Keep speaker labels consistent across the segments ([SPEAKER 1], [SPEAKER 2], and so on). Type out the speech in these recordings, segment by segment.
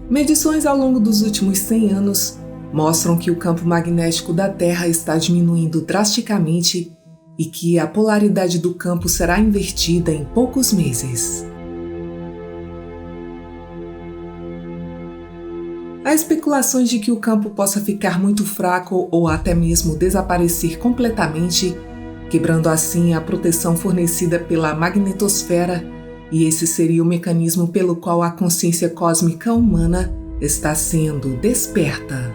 [SPEAKER 1] Medições ao longo dos últimos 100 anos mostram que o campo magnético da Terra está diminuindo drasticamente e que a polaridade do campo será invertida em poucos meses. Há especulações de que o campo possa ficar muito fraco ou até mesmo desaparecer completamente, quebrando assim a proteção fornecida pela magnetosfera, e esse seria o mecanismo pelo qual a consciência cósmica humana está sendo desperta.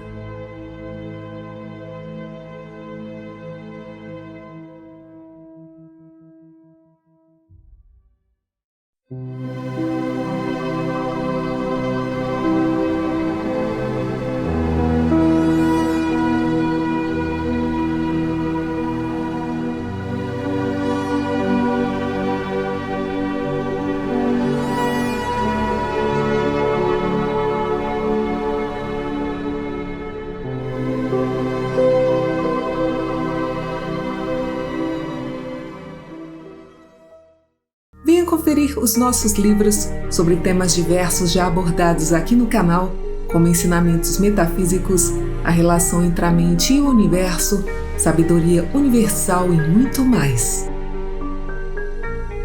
[SPEAKER 1] Venha conferir os nossos livros sobre temas diversos já abordados aqui no canal, como ensinamentos metafísicos, a relação entre a mente e o universo, sabedoria universal e muito mais.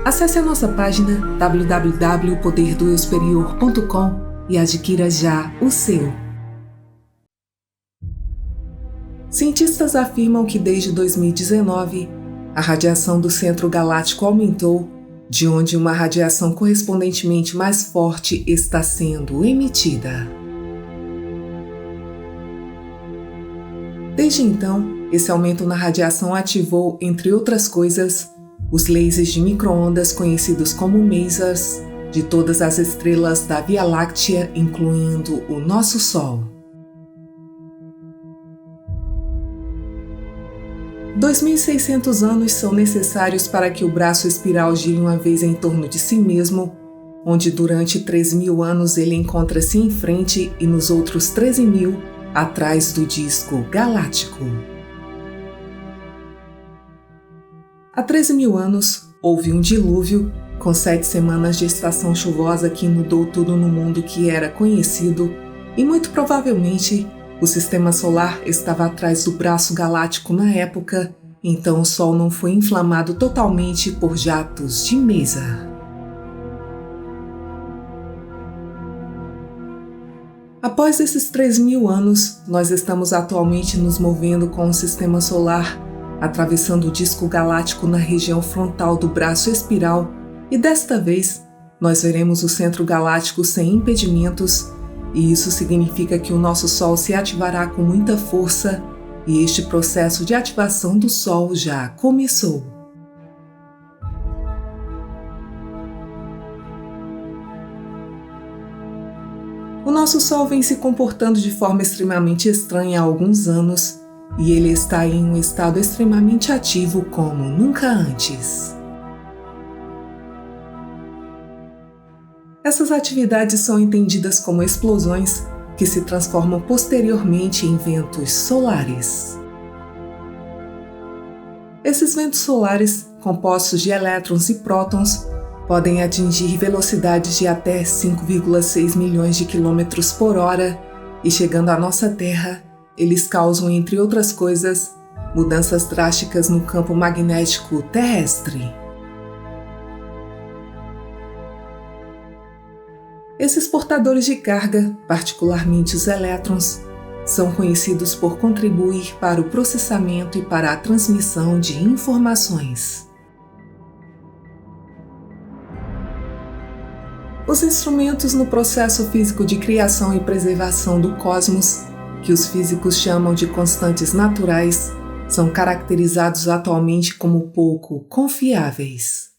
[SPEAKER 1] Acesse a nossa página www.poderdoeusuperior.com e adquira já o seu. Cientistas afirmam que desde 2019, a radiação do centro galáctico aumentou, de onde uma radiação correspondentemente mais forte está sendo emitida. Desde então, esse aumento na radiação ativou, entre outras coisas, os lasers de micro-ondas conhecidos como masers de todas as estrelas da Via Láctea, incluindo o nosso Sol. 2.600 anos são necessários para que o braço espiral gire uma vez em torno de si mesmo, onde durante 3.000 anos ele encontra-se em frente e nos outros 13.000 atrás do disco galáctico. Há 13.000 anos houve um dilúvio, com 7 semanas de estação chuvosa que inundou tudo no mundo que era conhecido, e muito provavelmente o sistema solar estava atrás do braço galáctico na época, então o Sol não foi inflamado totalmente por jatos de maser. Após esses 3.000 anos, nós estamos atualmente nos movendo com o sistema solar, atravessando o disco galáctico na região frontal do braço espiral, e desta vez nós veremos o centro galáctico sem impedimentos, e isso significa que o nosso Sol se ativará com muita força, e este processo de ativação do Sol já começou. O nosso Sol vem se comportando de forma extremamente estranha há alguns anos, e ele está em um estado extremamente ativo como nunca antes. Essas atividades são entendidas como explosões que se transformam posteriormente em ventos solares. Esses ventos solares, compostos de elétrons e prótons, podem atingir velocidades de até 5,6 milhões de quilômetros por hora e, chegando à nossa Terra, eles causam, entre outras coisas, mudanças drásticas no campo magnético terrestre. Esses portadores de carga, particularmente os elétrons, são conhecidos por contribuir para o processamento e para a transmissão de informações. Os instrumentos no processo físico de criação e preservação do cosmos, que os físicos chamam de constantes naturais, são caracterizados atualmente como pouco confiáveis.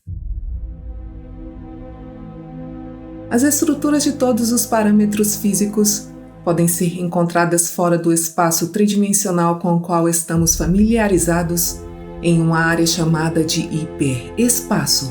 [SPEAKER 1] As estruturas de todos os parâmetros físicos podem ser encontradas fora do espaço tridimensional com o qual estamos familiarizados, em uma área chamada de hiperespaço.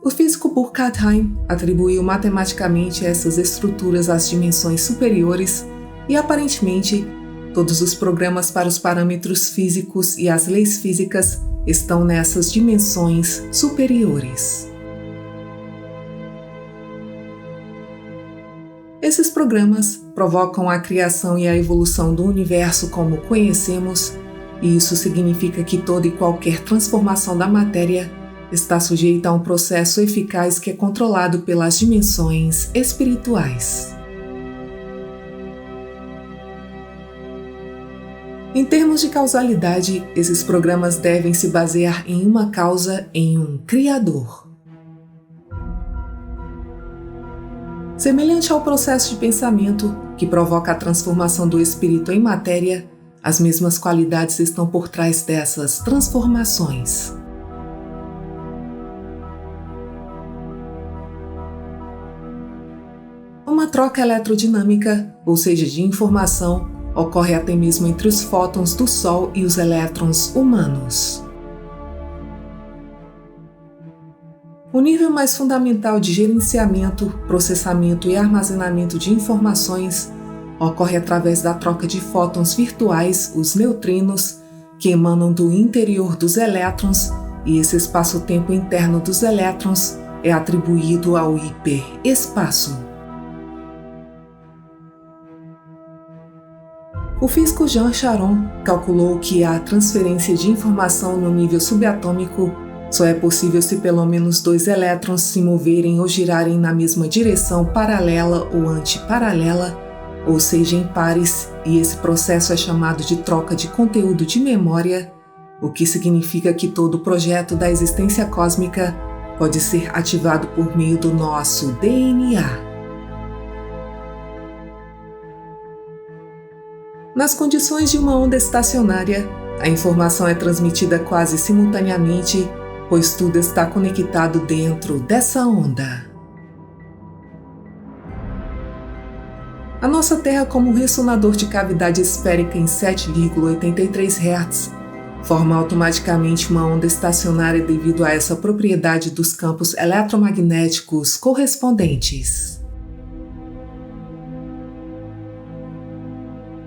[SPEAKER 1] O físico Burkhardt atribuiu matematicamente essas estruturas às dimensões superiores e, aparentemente, todos os programas para os parâmetros físicos e as leis físicas estão nessas dimensões superiores. Esses programas provocam a criação e a evolução do universo como conhecemos, e isso significa que toda e qualquer transformação da matéria está sujeita a um processo eficaz que é controlado pelas dimensões espirituais. Em termos de causalidade, esses programas devem se basear em uma causa, em um Criador. Semelhante ao processo de pensamento, que provoca a transformação do espírito em matéria, as mesmas qualidades estão por trás dessas transformações. Uma troca eletrodinâmica, ou seja, de informação, ocorre até mesmo entre os fótons do Sol e os elétrons humanos. O nível mais fundamental de gerenciamento, processamento e armazenamento de informações ocorre através da troca de fótons virtuais, os neutrinos, que emanam do interior dos elétrons, e esse espaço-tempo interno dos elétrons é atribuído ao hiperespaço. O físico Jean Charron calculou que a transferência de informação no nível subatômico só é possível se pelo menos 2 elétrons se moverem ou girarem na mesma direção paralela ou antiparalela, ou seja, em pares, e esse processo é chamado de troca de conteúdo de memória, o que significa que todo o projeto da existência cósmica pode ser ativado por meio do nosso DNA. Nas condições de uma onda estacionária, a informação é transmitida quase simultaneamente, pois tudo está conectado dentro dessa onda. A nossa Terra, como um ressonador de cavidade esférica em 7,83 Hz, forma automaticamente uma onda estacionária devido a essa propriedade dos campos eletromagnéticos correspondentes.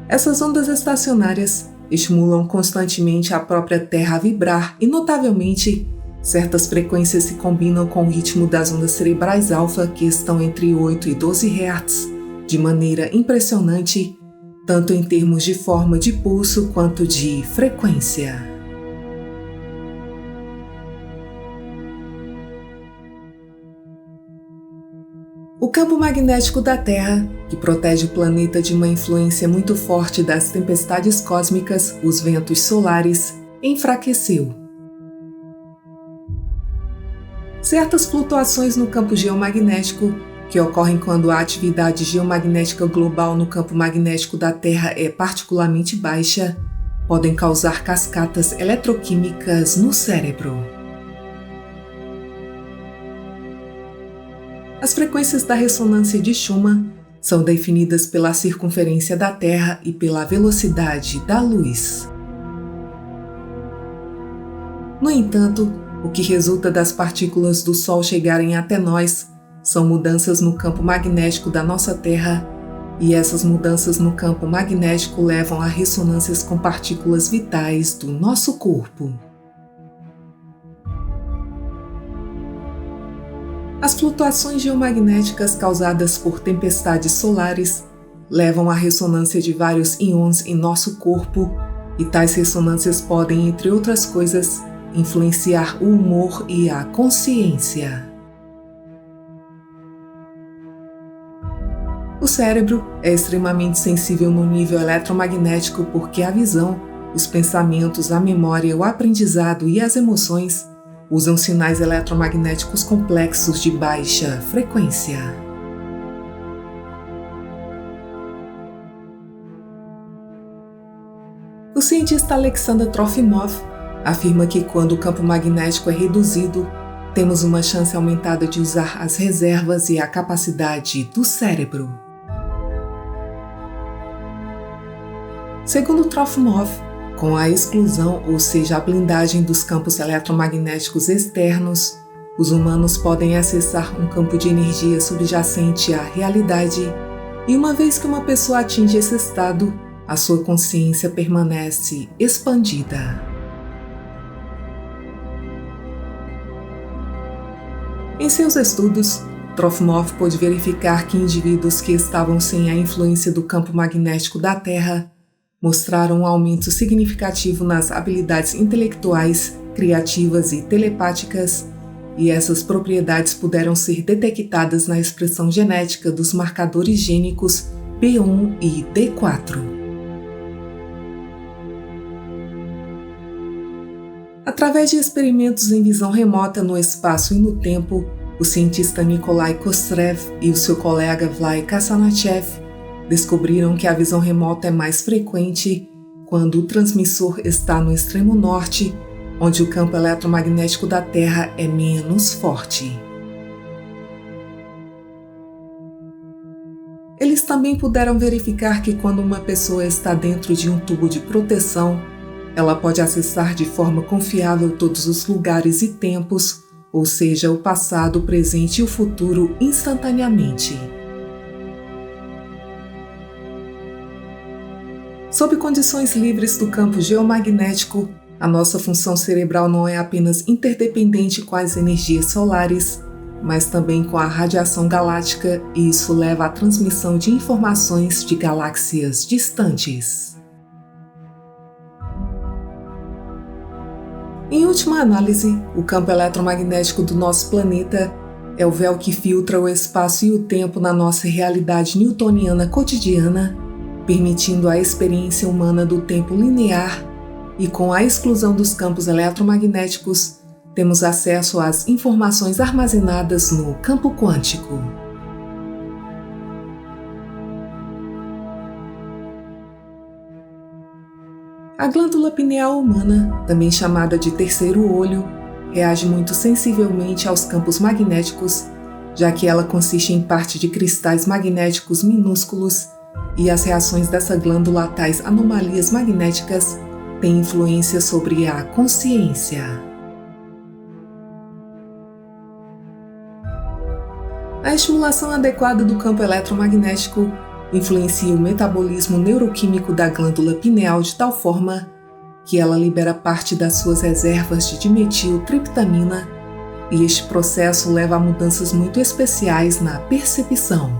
[SPEAKER 1] Essas ondas estacionárias estimulam constantemente a própria Terra a vibrar e, notavelmente, certas frequências se combinam com o ritmo das ondas cerebrais alfa, que estão entre 8 e 12 Hz, de maneira impressionante, tanto em termos de forma de pulso quanto de frequência. O campo magnético da Terra, que protege o planeta de uma influência muito forte das tempestades cósmicas, os ventos solares, enfraqueceu. Certas flutuações no campo geomagnético, que ocorrem quando a atividade geomagnética global no campo magnético da Terra é particularmente baixa, podem causar cascatas eletroquímicas no cérebro. As frequências da ressonância de Schumann são definidas pela circunferência da Terra e pela velocidade da luz. No entanto, o que resulta das partículas do Sol chegarem até nós são mudanças no campo magnético da nossa Terra, e essas mudanças no campo magnético levam a ressonâncias com partículas vitais do nosso corpo. As flutuações geomagnéticas causadas por tempestades solares levam à ressonância de vários íons em nosso corpo, e tais ressonâncias podem, entre outras coisas, influenciar o humor e a consciência. O cérebro é extremamente sensível no nível eletromagnético porque a visão, os pensamentos, a memória, o aprendizado e as emoções usam sinais eletromagnéticos complexos de baixa frequência. O cientista Alexander Trofimov afirma que quando o campo magnético é reduzido, temos uma chance aumentada de usar as reservas e a capacidade do cérebro. Segundo Trofimov, com a exclusão, ou seja, a blindagem dos campos eletromagnéticos externos, os humanos podem acessar um campo de energia subjacente à realidade, e uma vez que uma pessoa atinge esse estado, a sua consciência permanece expandida. Em seus estudos, Trofimov pôde verificar que indivíduos que estavam sem a influência do campo magnético da Terra mostraram um aumento significativo nas habilidades intelectuais, criativas e telepáticas, e essas propriedades puderam ser detectadas na expressão genética dos marcadores gênicos B1 e D4. Através de experimentos em visão remota no espaço e no tempo, o cientista Nikolai Kostev e o seu colega Vlad Kasanachev descobriram que a visão remota é mais frequente quando o transmissor está no extremo norte, onde o campo eletromagnético da Terra é menos forte. Eles também puderam verificar que quando uma pessoa está dentro de um tubo de proteção, ela pode acessar de forma confiável todos os lugares e tempos, ou seja, o passado, o presente e o futuro instantaneamente. Sob condições livres do campo geomagnético, a nossa função cerebral não é apenas interdependente com as energias solares, mas também com a radiação galáctica, e isso leva à transmissão de informações de galáxias distantes. Em última análise, o campo eletromagnético do nosso planeta é o véu que filtra o espaço e o tempo na nossa realidade newtoniana cotidiana, permitindo a experiência humana do tempo linear, e com a exclusão dos campos eletromagnéticos, temos acesso às informações armazenadas no campo quântico. A glândula pineal humana, também chamada de terceiro olho, reage muito sensivelmente aos campos magnéticos, já que ela consiste em parte de cristais magnéticos minúsculos, e as reações dessa glândula a tais anomalias magnéticas têm influência sobre a consciência. A estimulação adequada do campo eletromagnético influencia o metabolismo neuroquímico da glândula pineal de tal forma que ela libera parte das suas reservas de dimetiltriptamina, e este processo leva a mudanças muito especiais na percepção.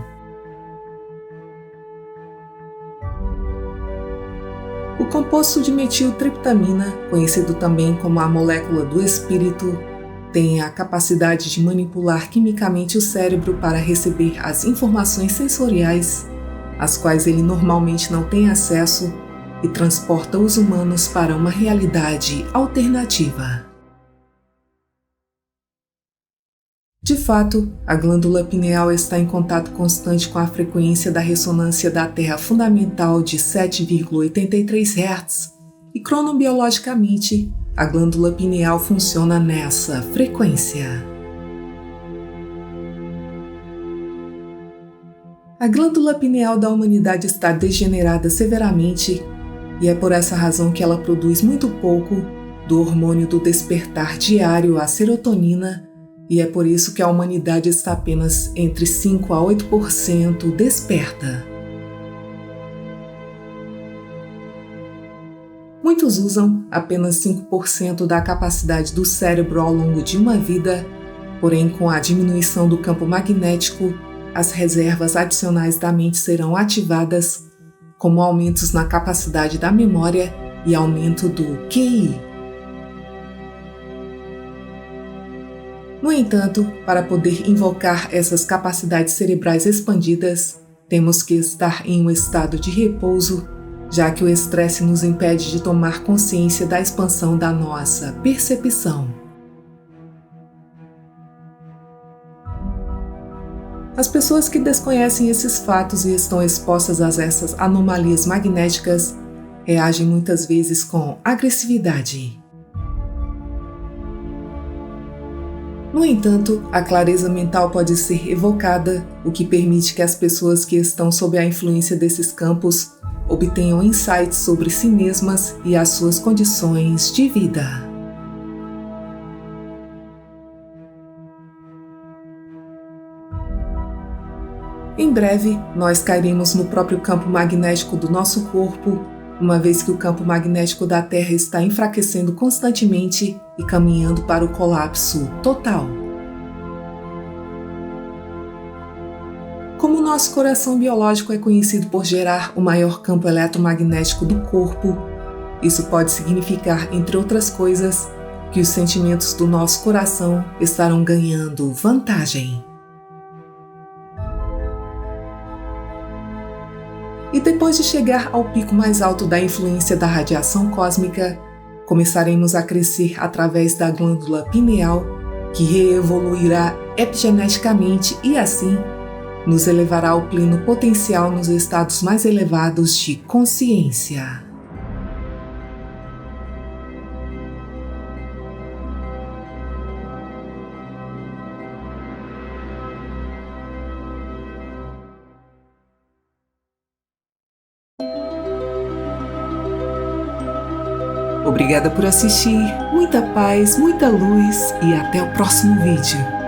[SPEAKER 1] O composto de metiltriptamina, conhecido também como a molécula do espírito, tem a capacidade de manipular quimicamente o cérebro para receber as informações sensoriais, às quais ele normalmente não tem acesso, e transporta os humanos para uma realidade alternativa. De fato, a glândula pineal está em contato constante com a frequência da ressonância da Terra fundamental de 7,83 Hz, e cronobiologicamente, a glândula pineal funciona nessa frequência. A glândula pineal da humanidade está degenerada severamente, e é por essa razão que ela produz muito pouco do hormônio do despertar diário, a serotonina, e é por isso que a humanidade está apenas entre 5 a 8% desperta. Muitos usam apenas 5% da capacidade do cérebro ao longo de uma vida, porém, com a diminuição do campo magnético, as reservas adicionais da mente serão ativadas, como aumentos na capacidade da memória e aumento do QI. No entanto, para poder invocar essas capacidades cerebrais expandidas, temos que estar em um estado de repouso, já que o estresse nos impede de tomar consciência da expansão da nossa percepção. As pessoas que desconhecem esses fatos e estão expostas a essas anomalias magnéticas reagem muitas vezes com agressividade. No entanto, a clareza mental pode ser evocada, o que permite que as pessoas que estão sob a influência desses campos obtenham insights sobre si mesmas e as suas condições de vida. Em breve, nós cairemos no próprio campo magnético do nosso corpo, uma vez que o campo magnético da Terra está enfraquecendo constantemente e caminhando para o colapso total. Como o nosso coração biológico é conhecido por gerar o maior campo eletromagnético do corpo, isso pode significar, entre outras coisas, que os sentimentos do nosso coração estarão ganhando vantagem. E depois de chegar ao pico mais alto da influência da radiação cósmica, começaremos a crescer através da glândula pineal, que reevoluirá epigeneticamente e assim nos elevará ao pleno potencial nos estados mais elevados de consciência. Obrigada por assistir, muita paz, muita luz e até o próximo vídeo.